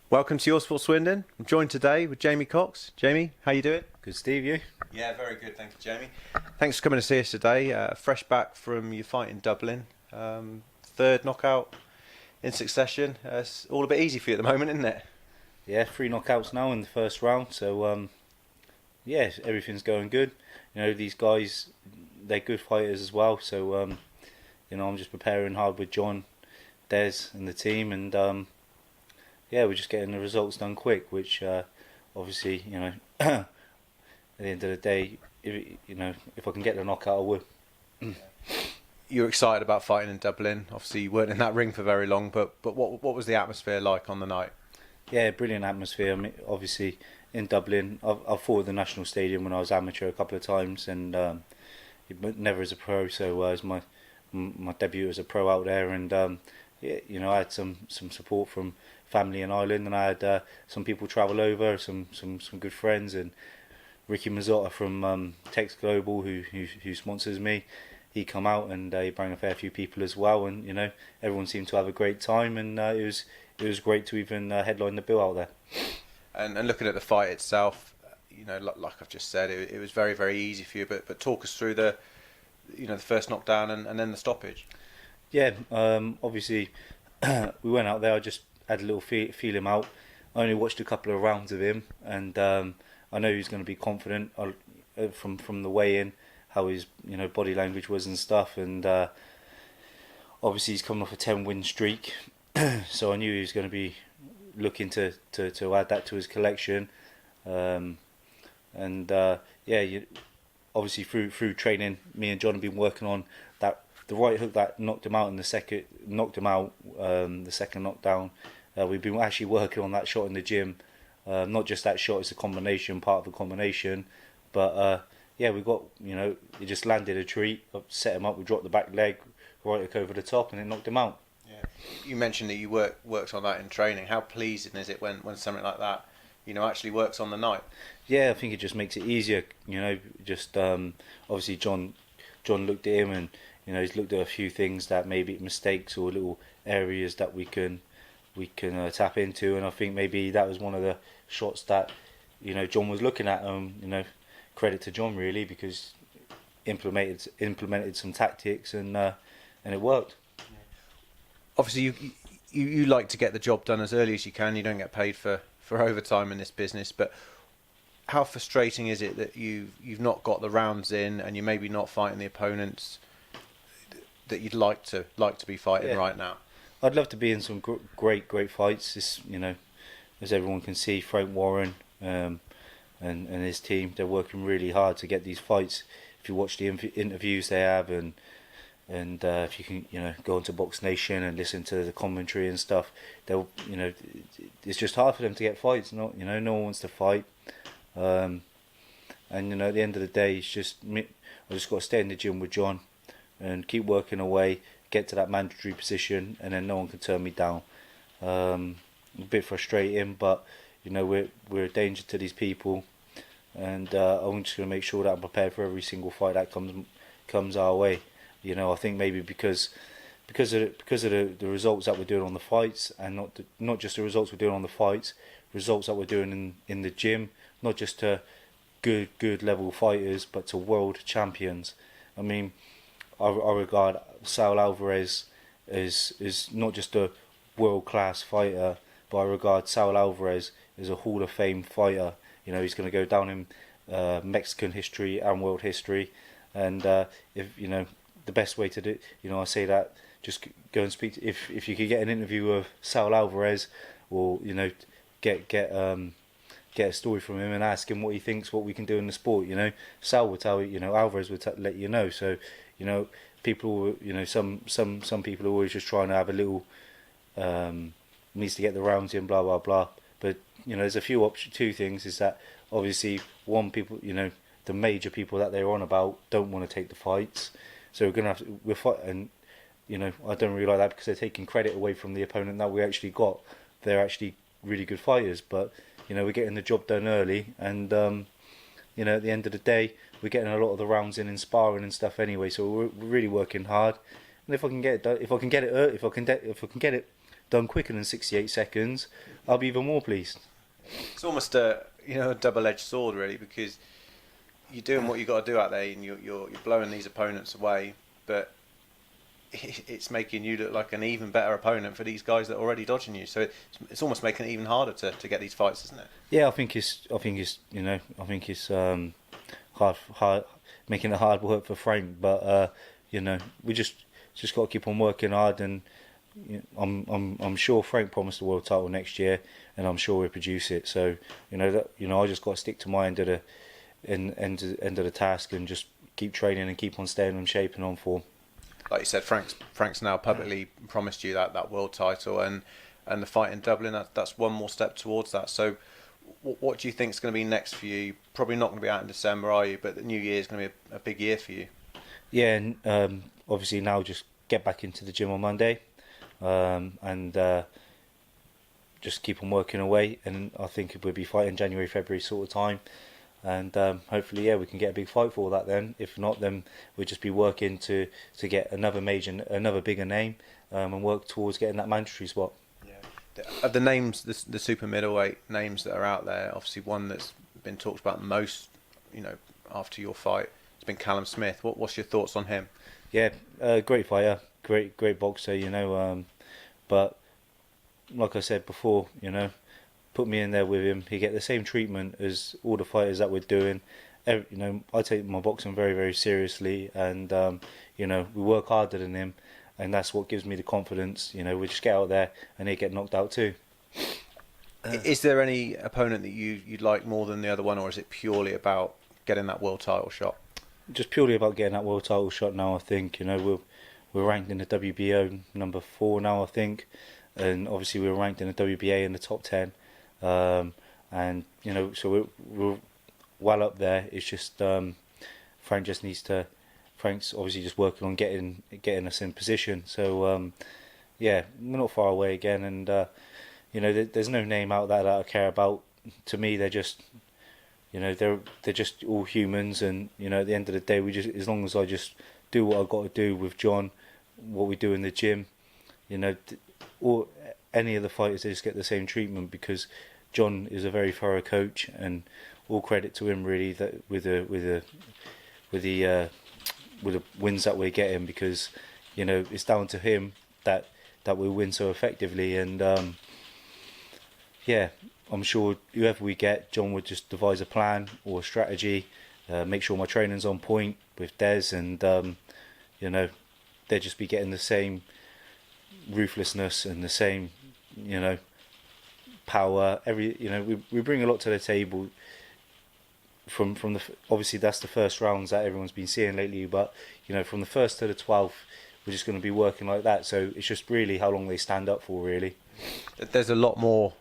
Welcome to Your Sport Swindon. I'm joined today with Jamie Cox. Jamie, how you doing? Good, Steve, you? Yeah, very good, thank you, Jamie. Thanks for coming to see us today. Fresh back from your fight in Dublin. Third knockout in succession. It's all a bit easy for you at the moment, isn't it? Yeah, 3 knockouts now in the first round, so yeah, everything's going good. You know, these guys, they're good fighters as well, so you know, I'm just preparing hard with John, Des and the team, and yeah, we're just getting the results done quick, which obviously, you know, at the end of the day, if I can get the knockout, I will. You're excited about fighting in Dublin. Obviously, you weren't in that ring for very long, but what was the atmosphere like on the night? Yeah, brilliant atmosphere. I mean, obviously, in Dublin, I've fought at the National Stadium when I was amateur a couple of times, and but never as a pro. So it was my debut as a pro out there, and yeah, you know, I had some support from family in Ireland, and I had some people travel over, some good friends, and Ricky Mazzotta from Tex Global, who sponsors me. He come out and he brought a fair few people as well, and you know, everyone seemed to have a great time, and it was great to even headline the bill out there. And looking at the fight itself, you know, like I've just said, it was very, very easy for you. But talk us through the first knockdown and then the stoppage. Yeah, obviously we went out there. I just had a little feel him out. I only watched a couple of rounds of him, and I know he's going to be confident from the weigh-in, how his body language was and stuff, and obviously he's coming off a 10-win streak, so I knew he was going to be looking to add that to his collection, and yeah, obviously through training, me and John have been working on the right hook that knocked him out the second knockdown. We've been actually working on that shot in the gym. Not just that shot; it's a combination, part of a combination. But yeah, we got he just landed a treat, set him up. We dropped the back leg, right hook over the top, and it knocked him out. Yeah, you mentioned that you worked on that in training. How pleasing is it when something like that actually works on the night? Yeah, I think it just makes it easier. Just obviously John looked at him, and he's looked at a few things that maybe mistakes or little areas that we can tap into, and I think maybe that was one of the shots that John was looking at. Credit to John really, because implemented some tactics, and it worked. Obviously, you like to get the job done as early as you can. You don't get paid for overtime in this business, but how frustrating is it that you've not got the rounds in, and you're maybe not fighting the opponents that you'd like to be fighting right now? I'd love to be in some great fights. This, as everyone can see, Frank Warren and his team, they're working really hard to get these fights. If you watch the interviews they have, and if you can go into Box Nation and listen to the commentary and stuff, they'll it's just hard for them to get fights. No one wants to fight, and at the end of the day, it's just me. I just got to stay in the gym with John and keep working away, get to that mandatory position, and then no one can turn me down. A bit frustrating, but we're a danger to these people, and I'm just going to make sure that I'm prepared for every single fight that comes our way. I think maybe because of the results that we're doing on the fights, and not just the results we're doing on the fights, results that we're doing in the gym, not just to good level fighters, but to world champions. I mean, I regard Saul Alvarez is not just a world class fighter, but I regard Saul Alvarez as a Hall of Fame fighter. He's going to go down in Mexican history and world history, and if the best way to do it, I say that just go and speak if you could get an interview with Saul Alvarez, or get a story from him and ask him what he thinks, what we can do in the sport. Saul would tell Alvarez would let you know. So people, some people are always just trying to have a little needs to get the rounds in, blah blah blah. But there's a two things is that obviously one, people, the major people that they're on about don't want to take the fights, so we're fighting. I don't really like that, because they're taking credit away from the opponent that we actually got. They're actually really good fighters, but we're getting the job done early, and at the end of the day, we're getting a lot of the rounds in sparring and stuff anyway. So we're really working hard, and if I can get it done quicker than 68 seconds, I'll be even more pleased. It's almost a a double-edged sword, really, because you're doing what you got to do out there, and you're blowing these opponents away, but it's making you look like an even better opponent for these guys that are already dodging you. So it's almost making it even harder to get these fights, isn't it? Yeah, I think it's hard making it hard work for Frank, but we just got to keep on working hard, and I'm sure Frank promised the world title next year, and I'm sure we'll produce it. So I just got to stick to my end of the task and just keep training and keep on staying in shape and on form. Like you said, Frank's now publicly promised you that world title, and the fight in Dublin. That's one more step towards that. So, what do you think is going to be next for you? Probably not going to be out in December, are you? But the new year is going to be a big year for you. Yeah, and obviously now just get back into the gym on Monday, and just keep on working away. And I think we'll be fighting January, February sort of time. And hopefully, we can get a big fight for that then. If not, then we'll just be working to get another bigger name, and work towards getting that mandatory spot. Yeah. Of the names, the super middleweight names that are out there, obviously one that's been talked about the most, after your fight, has been Callum Smith. What's your thoughts on him? Yeah, great fighter, great boxer, but like I said before, put me in there with him, he get the same treatment as all the fighters that we're doing. I take my boxing very, very seriously, and we work harder than him, and that's what gives me the confidence. We just get out there and they get knocked out too. Is there any opponent that you'd like more than the other one, or is it purely about getting that world title shot? Just purely about getting that world title shot now. I think we're ranked in the WBO number 4 now, I think, and obviously we're ranked in the WBA in the top 10. And so we're well up there. It's just Frank just needs to. Frank's obviously just working on getting us in position. So we're not far away again, and there's no name out there that I care about. To me, they're just they're just all humans, and at the end of the day, as long as I just do what I've got to do with John, what we do in the gym, or any of the fighters, they just get the same treatment, because John is a very thorough coach, and all credit to him really that with the wins that we're getting, because it's down to him that we win so effectively. And I'm sure whoever we get, John would just devise a plan or a strategy, make sure my training's on point with Des, and they'd just be getting the same ruthlessness and the same power. We bring a lot to the table. From the obviously that's the first rounds that everyone's been seeing lately, but from the first to the 12th, we're just going to be working like that. So it's just really how long they stand up for, really. There's a lot more,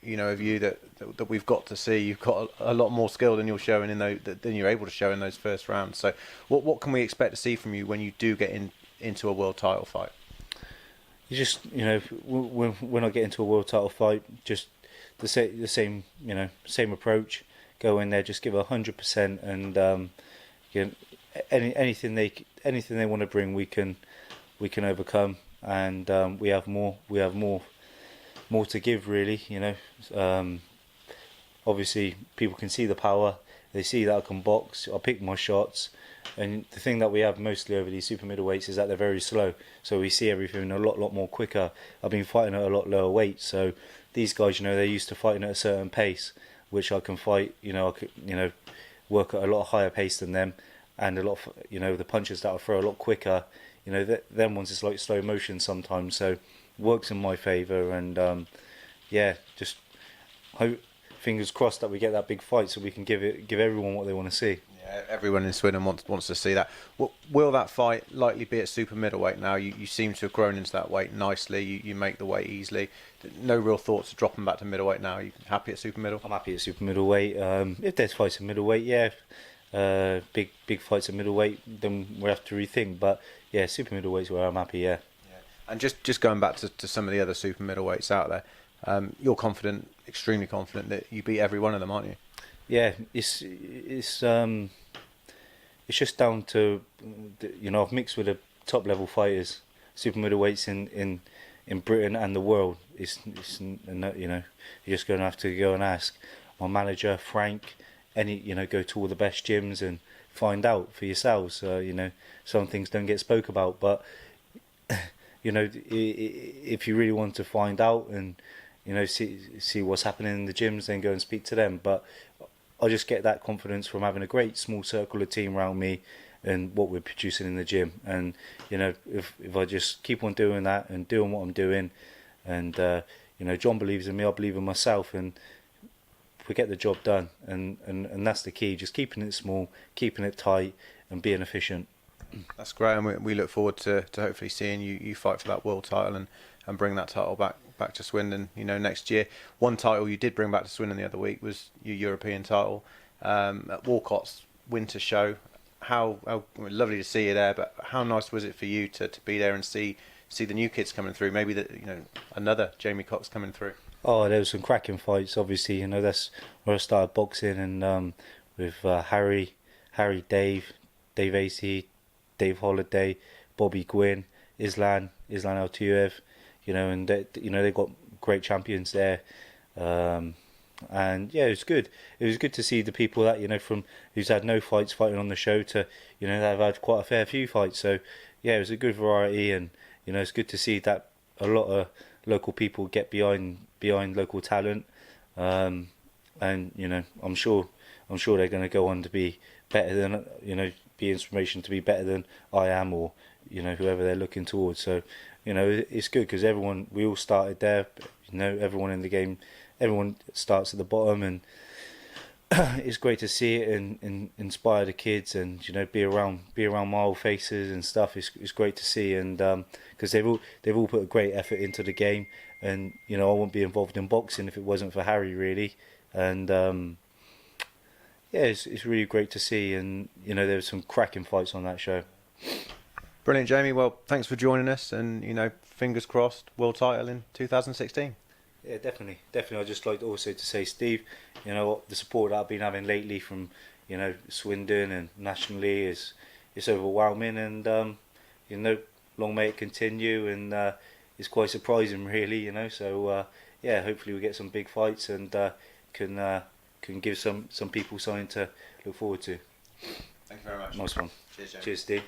of you that we've got to see. You've got a lot more skill than you're showing than you're able to show in those first rounds. So what can we expect to see from you when you do get into a world title fight? You just when I get into a world title fight, just the same approach. Go in there, just give 100%, and anything they want to bring, we can overcome, and we have more to give, really. Obviously people can see the power, they see that I can box, I pick my shots, and the thing that we have mostly over these super middleweights is that they're very slow, so we see everything a lot more quicker. I've been fighting at a lot lower weight, so these guys, they're used to fighting at a certain pace, which I can fight. I could, work at a lot higher pace than them, and a lot of, the punches that I throw a lot quicker. Them ones is like slow motion sometimes, so works in my favour, and just hope, fingers crossed that we get that big fight so we can give everyone what they want to see. Yeah, everyone in Sweden wants to see that. Will that fight likely be at super middleweight now? You seem to have grown into that weight nicely. You make the weight easily. No real thoughts of dropping back to middleweight now. Are you happy at super middle? I'm happy at super middleweight. If there's fights at middleweight, big fights at middleweight, then we'll have to rethink. But yeah, super middleweight's where I'm happy. Yeah. And just going back to some of the other super middleweights out there, you're confident, extremely confident that you beat every one of them, aren't you? Yeah, it's just down to, I've mixed with the top level fighters, super middleweights in Britain and the world. It's you know, you're just going to have to go and ask my manager Frank. Go to all the best gyms and find out for yourselves. Some things don't get spoke about, but if you really want to find out and see what's happening in the gyms, then go and speak to them. But I just get that confidence from having a great small circle of team around me and what we're producing in the gym. And if I just keep on doing that and doing what I'm doing, and John believes in me, I believe in myself, and we get the job done. And that's the key, just keeping it small, keeping it tight, and being efficient. That's great, and we look forward to hopefully seeing you fight for that world title and bring that title back to Swindon next year. One title you did bring back to Swindon the other week was your European title at Walcott's Winter Show. How lovely to see you there, but how nice was it for you to be there and see the new kids coming through, maybe another Jamie Cox coming through? Oh, there was some cracking fights. Obviously, that's where I started boxing, and with Harry, Dave Acey, Dave Holiday, Bobby Gwynn, Islan Altuyev, and they got great champions there. And yeah, it was good. It was good to see the people that from who's had no fights fighting on the show to they've had quite a fair few fights. So yeah, it was a good variety, and it's good to see that a lot of local people get behind local talent. And I'm sure they're going to go on to be better than be inspiration to be better than I am, or whoever they're looking towards. So it's good because we all started there. Everyone in the game, everyone starts at the bottom, and it's great to see it and inspire the kids, and be around my old faces and stuff. It's great to see, and because they've all put a great effort into the game, and I wouldn't be involved in boxing if it wasn't for Harry, really. And yeah, it's really great to see, and there were some cracking fights on that show. Brilliant, Jamie. Well, thanks for joining us, and fingers crossed, world title in 2016. Yeah, definitely. I'd just like also to say, Steve, the support that I've been having lately from Swindon and nationally is overwhelming, and long may it continue, and it's quite surprising, really. So yeah, hopefully we get some big fights and can give some people something to look forward to. Thank you very much. Nice one. Cheers, Jamie. Cheers, Steve.